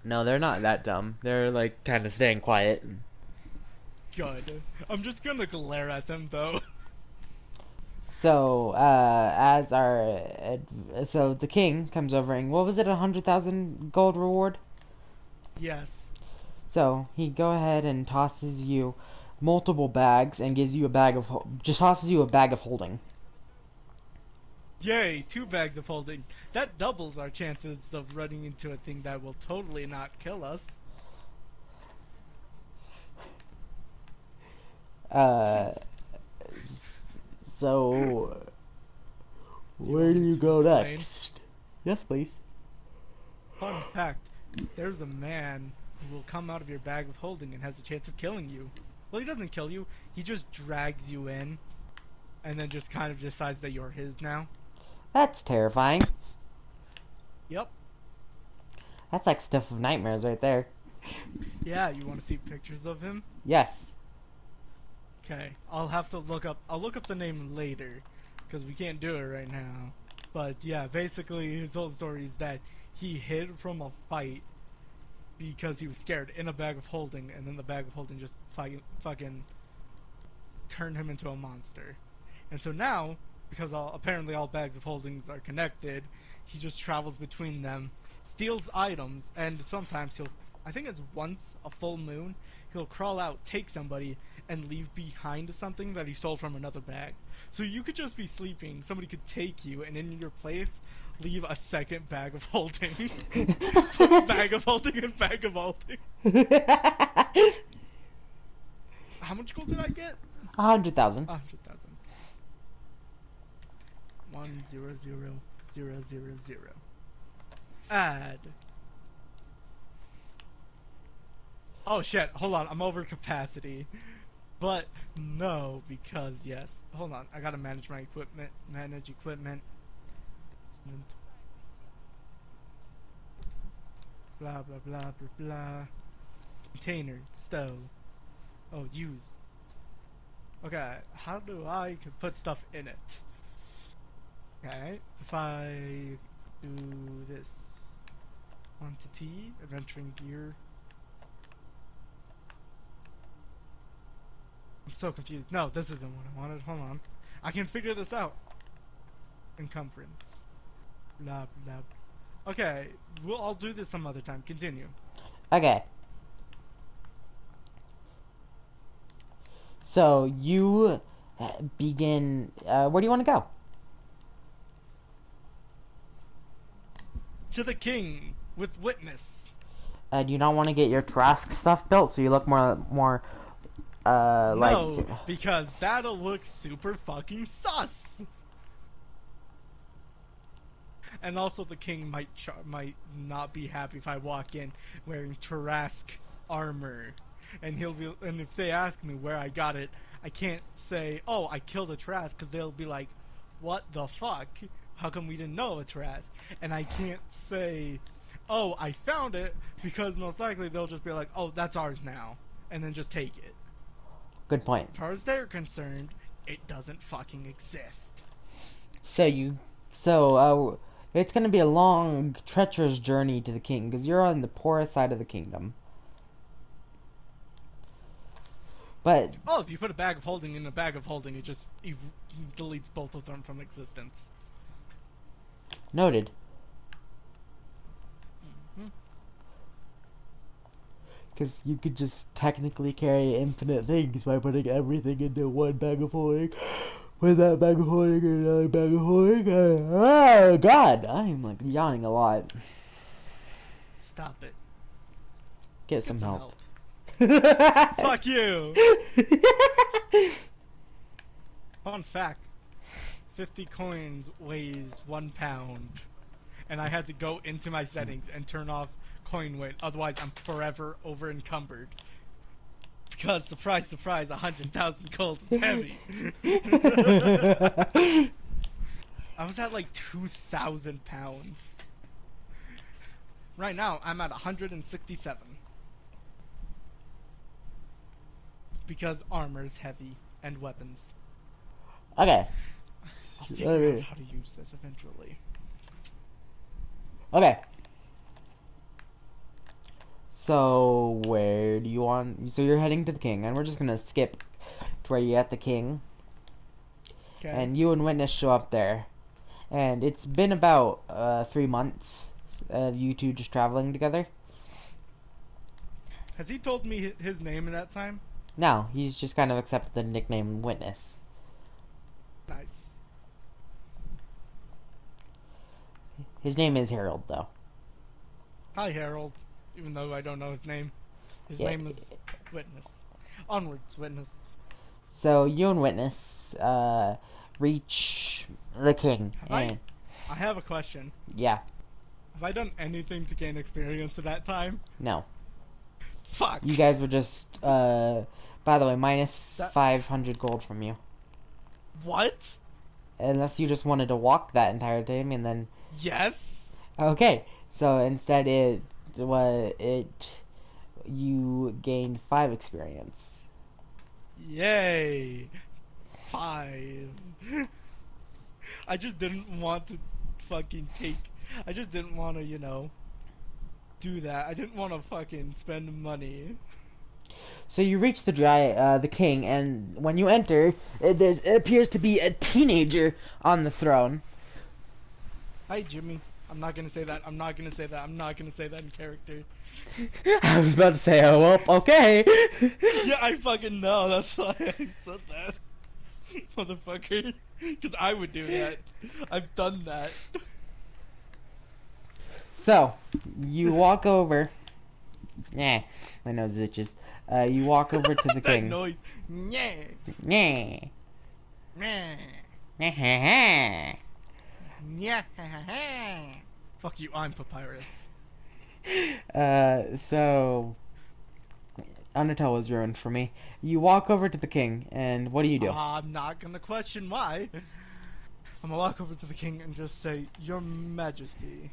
No, they're not that dumb. They're like kind of staying quiet. Good. I'm just gonna glare at them though. So, so the king comes over and what was it, 100,000 gold reward? Yes. So he go ahead and tosses you multiple bags and gives you a bag of just tosses you a bag of holding. Yay, 2 bags of holding. That doubles our chances of running into a thing that will totally not kill us. So where do you go next? Yes, please. Fun fact, there's a man who will come out of your bag of holding and has a chance of killing you. Well, he doesn't kill you, he just drags you in and then just kind of decides that you're his now. That's terrifying. Yep. That's like stuff of nightmares right there. Yeah, you want to see pictures of him? Yes. Okay, I'll look up the name later. because we can't do it right now. But yeah, basically his whole story is that he hid from a fight because he was scared in a bag of holding, and then the bag of holding just fucking turned him into a monster. And so now, because apparently all bags of holdings are connected, he just travels between them, steals items, and sometimes I think it's once a full moon, he'll crawl out, take somebody, and leave behind something that he stole from another bag. So you could just be sleeping, somebody could take you, and in your place, leave a second bag of holding. Bag of holding and bag of holding. How much gold did I get? 100,000. 100,000. 100,000. Add. Oh shit, hold on, I'm over capacity. But no, because yes. Hold on, I gotta manage my equipment. Manage equipment. Blah blah blah blah blah. Container, stove. Oh, use. Okay, how do I put stuff in it? Okay, if I do this. Quantity, adventuring gear. I'm so confused. No, this isn't what I wanted. Hold on. I can figure this out. Encumbrance. Blah, blah, blah. Okay, I'll do this some other time. Continue. Okay. So, you begin... where do you want to go? To the king, with witness. Do you not want to get your Trask stuff built so you look more No, like... because that'll look super fucking sus. And also the king might not be happy if I walk in wearing Trask armor. And if they ask me where I got it, I can't say, oh, I killed a Trask, because they'll be like, what the fuck? How come we didn't know a Trask? And I can't say, oh, I found it, because most likely they'll just be like, oh, that's ours now, and then just take it. Good point. As far as they're concerned, it doesn't fucking exist. So it's gonna be a long, treacherous journey to the king, because you're on the poorest side of the kingdom. But... oh, if you put a bag of holding in a bag of holding, it just deletes both of them from existence. Noted. Because you could just technically carry infinite things by putting everything into one bag of holding. With that bag of holding and another bag of holding. Oh, God. I'm, like, yawning a lot. Stop it. Get some help. Fuck you! Fun fact. 50 coins weighs 1 pound. And I had to go into my settings and turn off coin weight, otherwise I'm forever over encumbered. Because, surprise, surprise, 100,000 gold is heavy. I was at like 2,000 pounds. Right now, I'm at 167. Because armor's heavy, and weapons. Okay. I'll figure out how to use this eventually. Okay. So, where do you want... so you're heading to the king, and we're just gonna skip to where you're at the king. Okay. And you and Witness show up there. And it's been about 3 months, you two just traveling together. Has he told me his name in that time? No, he's just kind of accepted the nickname Witness. Nice. His name is Harold, though. Hi, Harold. Even though I don't know his name. His Yeah. name is Witness. Onwards, Witness. So, you and Witness, reach the king. I have a question. Yeah, Have I done anything to gain experience at that time? no. Fuck! You guys were just, by the way, minus That- 500 gold from you. What? Unless you just wanted to walk that entire time and then... Yes? Okay, so instead you gained 5 experience. Yay! 5. I just didn't want to fucking take. I just didn't want to, do that. I didn't want to fucking spend money. So you reach the king, and when you enter, it appears to be a teenager on the throne. Hi, Jimmy. I'm not gonna say that. I'm not gonna say that. I'm not gonna say that in character. I was about to say, oh, well, okay. Yeah, I fucking know. That's why I said that. Motherfucker. Because I would do that. I've done that. So, you walk over. Yeah, my nose itches. You walk over to the That king. noise. Yeah. Yeah. Yeah. Yeah. Fuck you, I'm Papyrus. So Undertale was ruined for me. You walk over to the king, and what do you do? I'm not gonna question why. I'm gonna walk over to the king and just say, Your Majesty,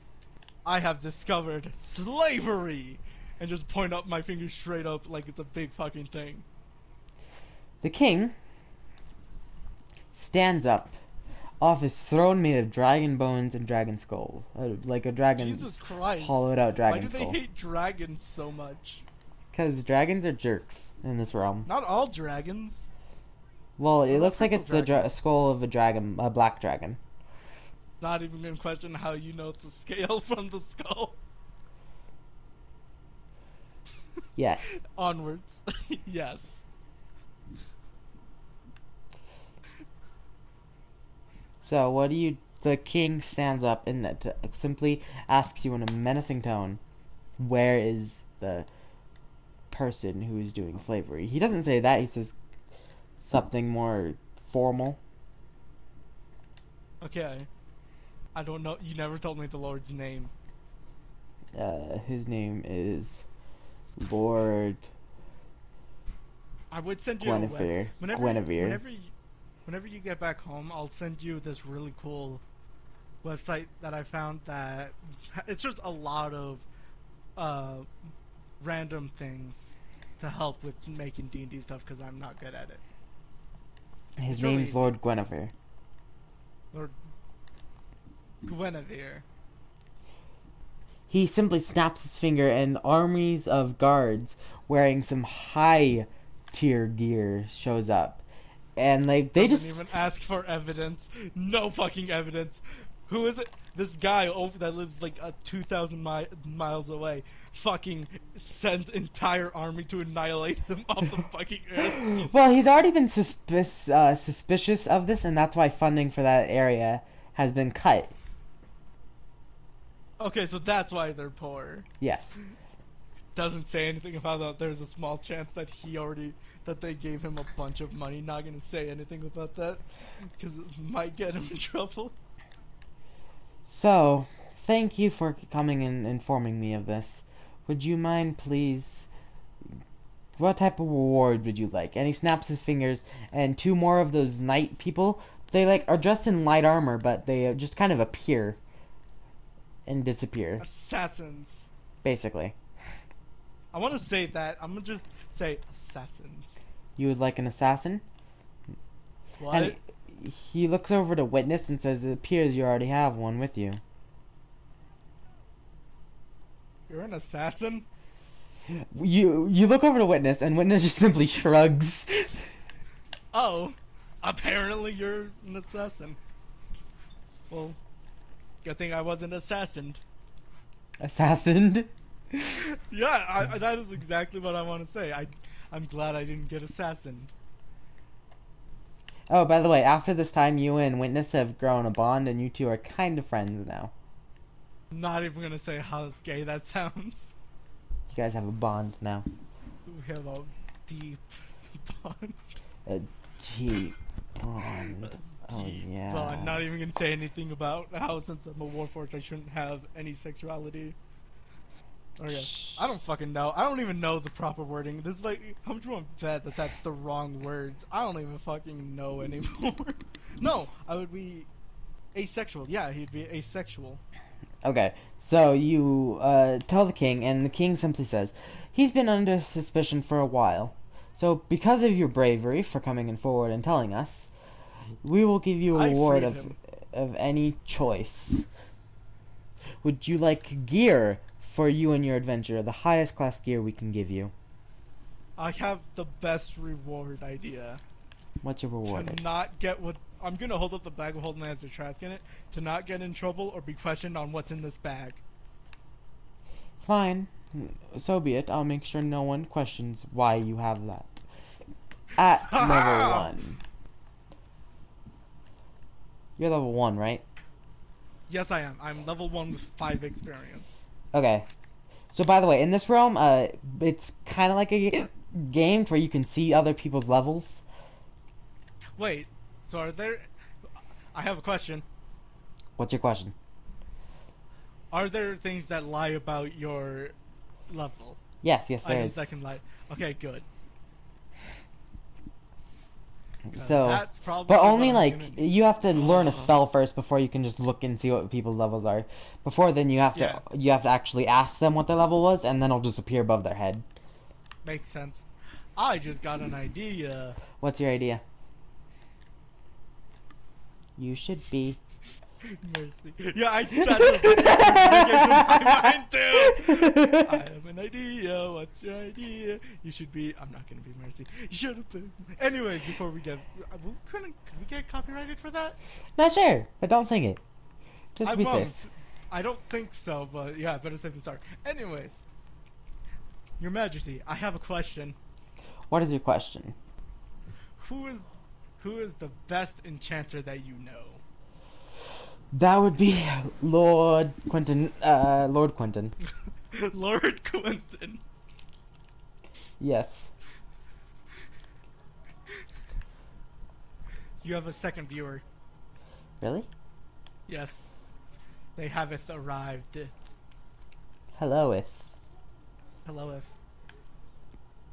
I have discovered slavery! And just point up my finger straight up like it's a big fucking thing. The king stands up off his throne made of dragon bones and dragon skulls. Like a dragon's Jesus Christ. hollowed out dragon Why do skull. they hate dragons so much? Because dragons are jerks in this realm. Not all dragons. Well, it What looks about like it's crystal a dragons? skull of a black dragon. Not even gonna question how you know it's a scale from the skull. Yes. Onwards. Yes. So, what do you... The king stands up and simply asks you in a menacing tone, where is the person who is doing slavery? He doesn't say that, he says something more formal. Okay. I don't know. You never told me the Lord's name. His name is Lord I would send you Guinevere. Guinevere. Whenever you get back home, I'll send you this really cool website that I found that it's just a lot of random things to help with making D&D stuff because I'm not good at it. His It's really name's easy. Lord Guinevere. Lord Guinevere. He simply snaps his finger and armies of guards wearing some high tier gear shows up. And like they Doesn't just even ask for evidence. No fucking evidence. Who is it? This guy over that lives like 2,000 miles away. Fucking sends entire army to annihilate them off the fucking earth. well, he's already been suspicious of this, and that's why funding for that area has been cut. Okay, so that's why they're poor. Yes. Doesn't say anything about that. There's a small chance that that they gave him a bunch of money. Not gonna say anything about that because it might get him in trouble. So, thank you for coming and informing me of this. Would you mind, please? What type of reward would you like? And he snaps his fingers, and two more of those knight people. They like are dressed in light armor, but they just kind of appear and disappear, Assassins. basically. I want to say that. I'm gonna just say assassins. You would like an assassin? What? And he looks over to Witness and says, "It appears you already have one with you." You're an assassin? You look over to Witness, and Witness just simply shrugs. Oh, apparently you're an assassin. Well, good thing I wasn't assassined. Assassined? Yeah, that is exactly what I want to say. I'm glad I didn't get assassined. Oh, by the way, after this time, you and Witness have grown a bond, and you two are kind of friends now. Not even gonna say how gay that sounds. You guys have a bond now. We have a deep bond. A deep bond. Oh, Deep yeah. bond. Not even gonna say anything about how since I'm a warforged I shouldn't have any sexuality. Okay. I don't fucking know. I don't even know the proper wording. There's like, how much want to bet that that's the wrong words? I don't even fucking know anymore. No, I would be asexual. Yeah, he'd be asexual. Okay, so you tell the king, and the king simply says, he's been under suspicion for a while. So, because of your bravery for coming in forward and telling us, we will give you a I reward freed of him. of any choice. Would you like gear for you and your adventure? The highest class gear we can give you. I have the best reward idea. What's your reward? To not get what I'm gonna hold up the bag of holding has a trash in it. To not get in trouble or be questioned on what's in this bag. Fine. So be it. I'll make sure no one questions why you have that. At level 1. You're level 1, right? Yes, I am. I'm level 1 with 5 experience. Okay. So by the way, in this realm, it's kind of like a game where you can see other people's levels. Wait, so are there... I have a question. What's your question? Are there things that lie about your level? Yes, there Items is. that can lie. Okay, good. So, that's probably but what only I'm like gonna do. you have to learn a spell first before you can just look and see what people's levels are. Before then, you have to actually ask them what their level was, and then it'll just appear above their head. Makes sense. I just got an idea. What's your idea? You should be. Mercy. Yeah, that was my mind too. I have an idea. What's your idea? You should be. I'm not gonna be Mercy. You should have been. Anyways, before we get, could we get copyrighted for that? Not sure, but don't sing it. Just to be safe. I don't think so, but yeah, better safe than sorry. Anyways, Your Majesty, I have a question. What is your question? Who is the best enchanter that you know? That would be Lord Quentin. Lord Quentin. Lord Quentin. Yes. You have a second viewer. Really? Yes. They haven't arrived. Hello, if. Hello, if.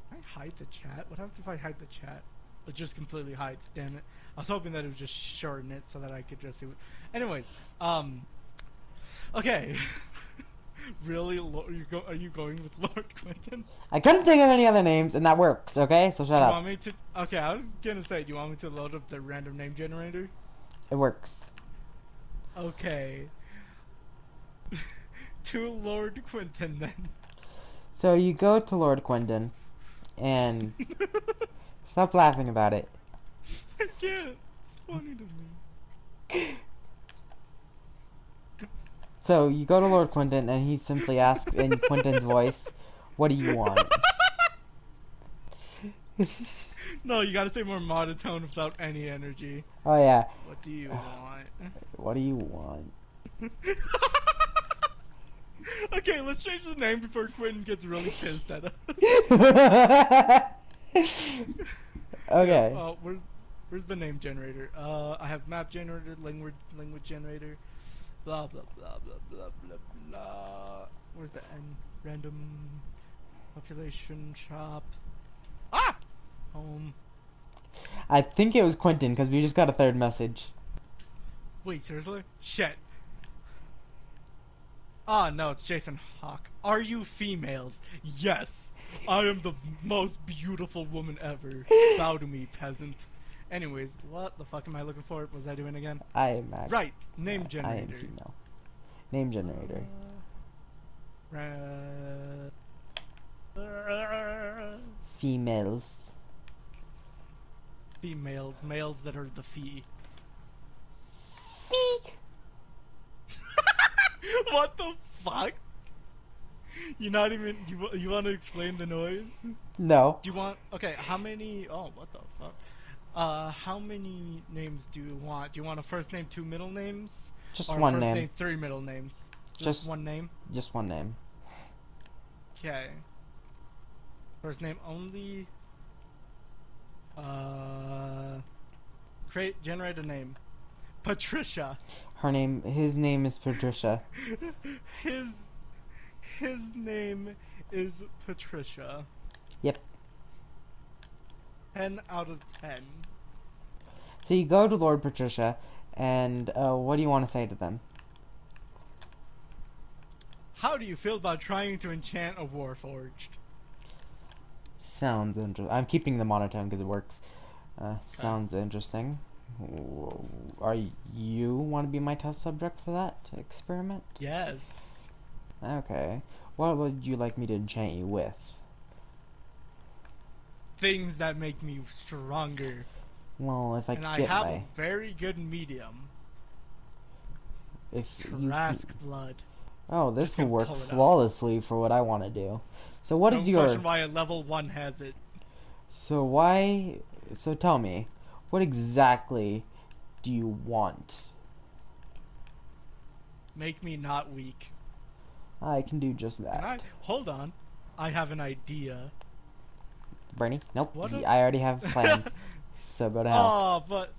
Can I hide the chat? What happens if I hide the chat? It just completely hides, damn it. I was hoping that it would just shorten it so that I could just see what... Anyways, okay. Really? Are you going with Lord Quentin? I couldn't think of any other names, and that works, okay? So shut up. You want me to... Okay, I was gonna say, do you want me to load up the random name generator? It works. Okay. To Lord Quentin, then. So you go to Lord Quentin, and... Stop laughing about it. I can't. It's funny to me. So you go to Lord Quentin, and he simply asks in Quentin's voice, "What do you want?" No, you gotta say more monotone without any energy. Oh yeah. What do you want? What do you want? Okay, let's change the name before Quentin gets really pissed at us. Okay. Yeah, where's the name generator? I have map generator, language generator, blah blah blah blah blah blah blah. Where's the N? Random population shop. Ah! Home. I think it was Quentin, because we just got a third message. Wait, seriously? Shit. Ah, no, it's Jason Hawk. Are you females? Yes. I am the most beautiful woman ever. Bow to me, peasant. Anyways, what the fuck am I looking for? What was I doing again? Right, name generator. I am female. Name generator. Females. Females, males that are the fee. Fee. What the fuck? You're not even. You want to explain the noise? No. Do you want? Okay, how many? Oh, what the fuck? How many names do you want? Do you want a first name, 2 middle names? Just or one first name. name, 3 middle names? Just one name? Just one name. Okay. First name only. Generate a name. Patricia. His name is Patricia. His name is Patricia. Yep. 10 out of 10. So you go to Lord Patricia, and what do you want to say to them? How do you feel about trying to enchant a Warforged? Sounds interesting. I'm keeping the monotone because it works. Sounds interesting. Are you want to be my test subject for that experiment? Yes. Okay. What would you like me to enchant you with? Things that make me stronger. Well, if I And I get have my... a very good medium. If you... Trask blood. Oh, this Just will gonna work pull it out. flawlessly for what I want to do. So what is Don't your... question why a level 1 has it. So why... So tell me, what exactly do you want? Make me not weak. I can do just And that. hold on. I have an idea. Bernie? Nope. What a- I already have plans. So go to hell. Oh, but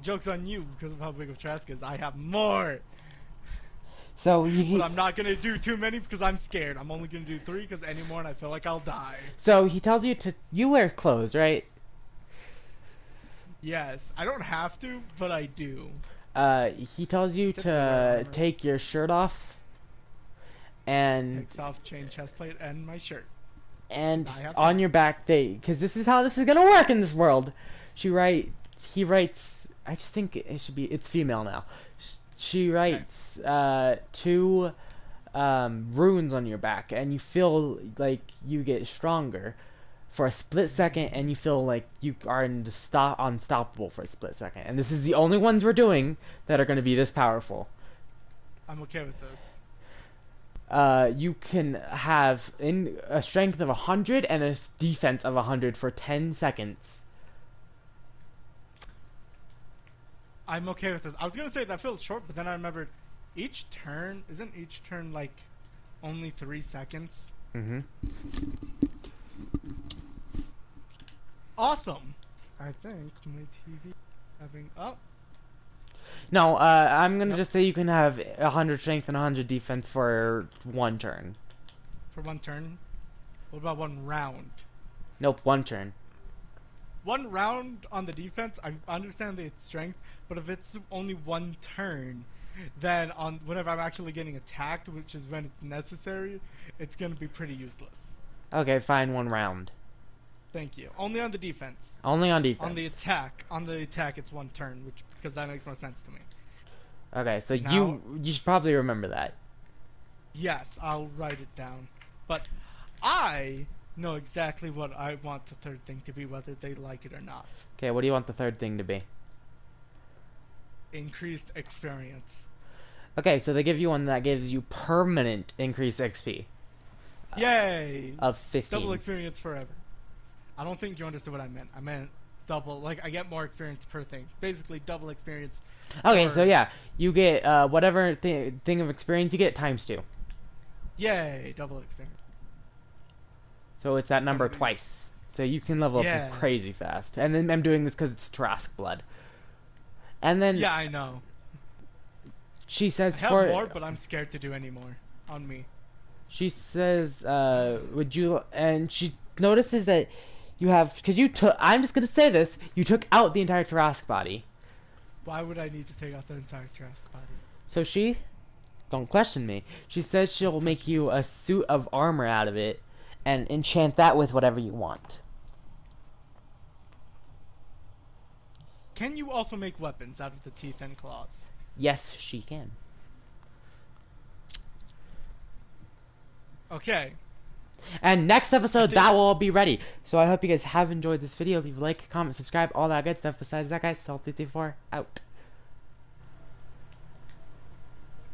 joke's on you because of how big of Trask is. I have more. So you... But I'm not gonna do too many because I'm scared. I'm only gonna do 3 because any more and I feel like I'll die. So he tells you to... You wear clothes, right? Yes, I don't have to, but I do. He tells you Typically wear to armor. take your shirt off and Takes off chain chest plate and my shirt. and 'Cause I have on your back because this is how this is gonna work in this world. He writes. I just think it should be. It's female now. She writes 2 runes on your back, and you feel like you get stronger for a split second, and you feel like you are unstoppable for a split second. And this is the only ones we're doing that are going to be this powerful. I'm okay with this. You can have a strength of 100 and a defense of 100 for 10 seconds. I'm okay with this. I was gonna say that feels short, but then I remembered isn't each turn like only 3 seconds? Mm-hmm. Awesome. I think my TV having No, I'm gonna Yep. just say you can have 100 strength and 100 defense for 1 turn. for 1 turn. What about 1 round? Nope, 1 turn. 1 round on the defense, I understand that it's strength, but if it's only 1 turn, then on whenever I'm actually getting attacked, which is when it's necessary, it's gonna be pretty useless. Okay, fine, 1 round. Thank you. Only on the defense. Only on defense. On the attack, it's 1 turn, because that makes more sense to me. Okay, so Now- you should probably remember that. Yes, I'll write it down. But I know exactly what I want the 3rd thing to be, whether they like it or not. Okay, what do you want the 3rd thing to be? Increased experience. Okay, so they give you one that gives you permanent increased XP Yay! of 15. Double experience forever. I don't think you understood what I meant. I meant double, like I get more experience per thing. Basically, double experience. Okay, for- so yeah, you get whatever thing of experience you get times 2. Yay! Double experience. So it's that number Okay. twice. So you can level Yeah. up crazy fast. And then I'm doing this because it's Trask blood. And then Yeah, I know. she I says have for more, but I'm scared to do any more on me. she says, would you? And she notices that you have because you took. I'm just gonna say this. You took out the entire Trask body. Why would I need to take out the entire Trask body? So she, don't question me. She says she'll make you a suit of armor out of it, and enchant that with whatever you want. Can you also make weapons out of the teeth and claws? Yes, she can. Okay. And next episode, think- that will all be ready. So I hope you guys have enjoyed this video. Leave a like, comment, subscribe, all that good stuff. Besides that, guys, Salt334 out.